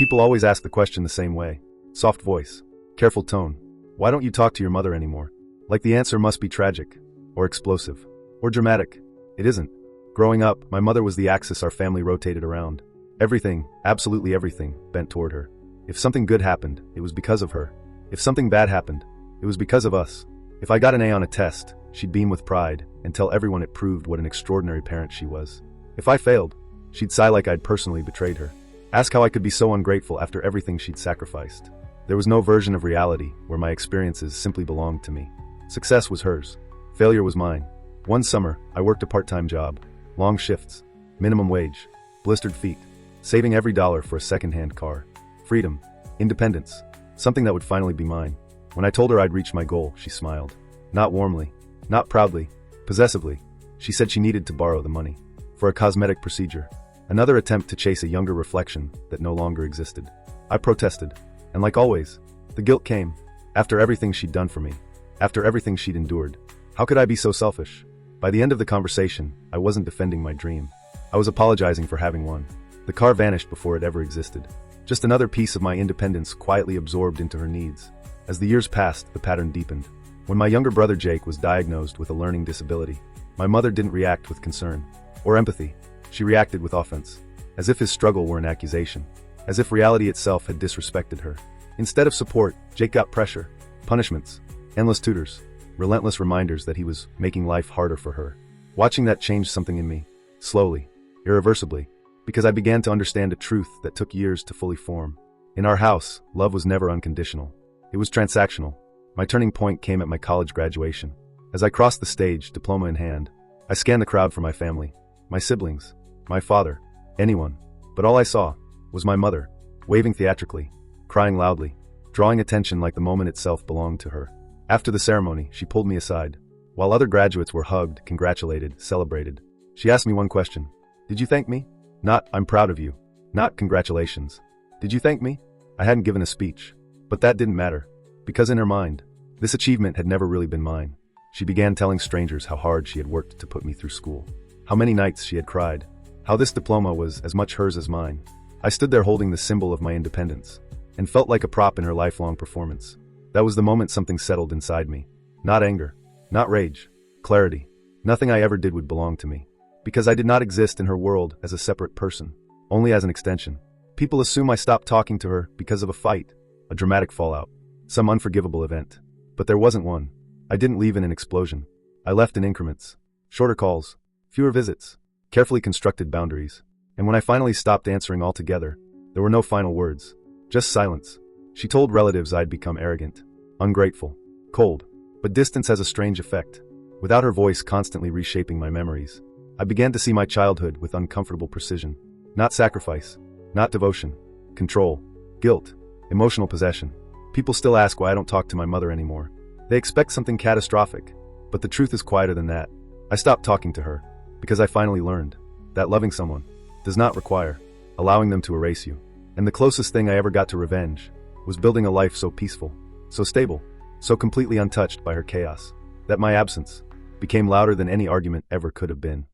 People always ask the question the same way. Soft voice. Careful tone. Why don't you talk to your mother anymore? Like the answer must be tragic. Or explosive. Or dramatic. It isn't. Growing up, my mother was the axis our family rotated around. Everything, absolutely everything, bent toward her. If something good happened, it was because of her. If something bad happened, it was because of us. If I got an A on a test, she'd beam with pride and tell everyone it proved what an extraordinary parent she was. If I failed, she'd sigh like I'd personally betrayed her. Ask how I could be so ungrateful after everything she'd sacrificed. There was no version of reality where my experiences simply belonged to me. Success was hers. Failure was mine. One summer, I worked a part-time job. Long shifts. Minimum wage. Blistered feet. Saving every dollar for a second-hand car. Freedom. Independence. Something that would finally be mine. When I told her I'd reached my goal, she smiled. Not warmly. Not proudly. Possessively. She said she needed to borrow the money. For a cosmetic procedure. Another attempt to chase a younger reflection that no longer existed. I protested. And like always, the guilt came. After everything she'd done for me. After everything she'd endured. How could I be so selfish? By the end of the conversation, I wasn't defending my dream. I was apologizing for having one. The car vanished before it ever existed. Just another piece of my independence quietly absorbed into her needs. As the years passed, the pattern deepened. When my younger brother Jake was diagnosed with a learning disability, my mother didn't react with concern or empathy. She reacted with offense, as if his struggle were an accusation, as if reality itself had disrespected her. Instead of support, Jake got pressure, punishments, endless tutors, relentless reminders that he was making life harder for her. Watching that changed something in me, slowly, irreversibly, because I began to understand a truth that took years to fully form. In our house, love was never unconditional. It was transactional. My turning point came at my college graduation. As I crossed the stage, diploma in hand, I scanned the crowd for my family, my siblings, my father, anyone. But all I saw was my mother, waving theatrically, crying loudly, drawing attention like the moment itself belonged to her. After the ceremony, she pulled me aside. While other graduates were hugged, congratulated, celebrated, she asked me one question. Did you thank me? Not, I'm proud of you. Not, congratulations. Did you thank me? I hadn't given a speech. But that didn't matter. Because in her mind, this achievement had never really been mine. She began telling strangers how hard she had worked to put me through school. How many nights she had cried. How this diploma was as much hers as mine. I stood there holding the symbol of my independence, and felt like a prop in her lifelong performance. That was the moment something settled inside me. Not anger. Not rage. Clarity. Nothing I ever did would belong to me. Because I did not exist in her world as a separate person. Only as an extension. People assume I stopped talking to her because of a fight. A dramatic fallout. Some unforgivable event. But there wasn't one. I didn't leave in an explosion. I left in increments. Shorter calls. Fewer visits. Carefully constructed boundaries. And when I finally stopped answering altogether, there were no final words. Just silence. She told relatives I'd become arrogant. Ungrateful. Cold. But distance has a strange effect. Without her voice constantly reshaping my memories, I began to see my childhood with uncomfortable precision. Not sacrifice. Not devotion. Control. Guilt. Emotional possession. People still ask why I don't talk to my mother anymore. They expect something catastrophic. But the truth is quieter than that. I stopped talking to her because I finally learned that loving someone does not require allowing them to erase you. And the closest thing I ever got to revenge was building a life so peaceful, so stable, so completely untouched by her chaos, that my absence became louder than any argument ever could have been.